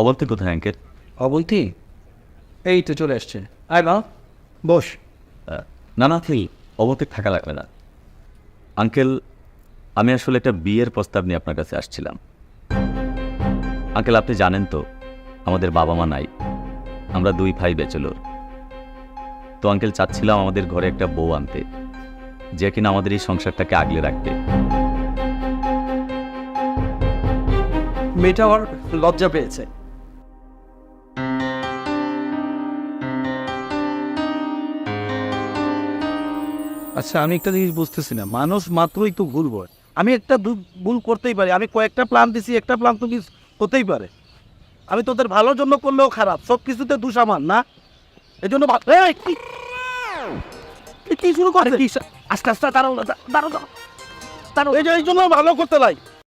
অবন্তি কোথায় আঙ্কেল? অবন্তি এই তো চলে আসছে। আয় মা, বস। না না ঠিক, অবন্তি থাকা লাগবে না আঙ্কেল। আমি আসলে একটা বিয়ের প্রস্তাব নিয়ে আপনার কাছে আসছিলাম। আঙ্কেল আপনি জানেন তো আমাদের বাবা মা নাই, আমরা 2 ভাই ব্যাচেলর। তো আঙ্কেল চাচ্ছিলাম আমাদের ঘরে একটা বউ আনতে, যে কিনা আমাদের এই সংসারটাকে আগলে রাখবে। মেয়েটা আমার লজ্জা পেয়েছে। আচ্ছা, আমি একটা জিনিস বুঝতেছি না, মানুষ মাত্রই তো ভুল হয়। আমি একটা ভুল করতেই পারি, আমি কয়েকটা প্ল্যান দিছি, একটা প্ল্যান তো মিস হতেই পারে। আমি তোদের ভালোর জন্য করলেও খারাপ, সব কিছুতে দোষ আমার না। এই জন্য কি শুরু করে আস্তে আস্তে দাঁড়াও, এই জন্য ভালো করতে লাই।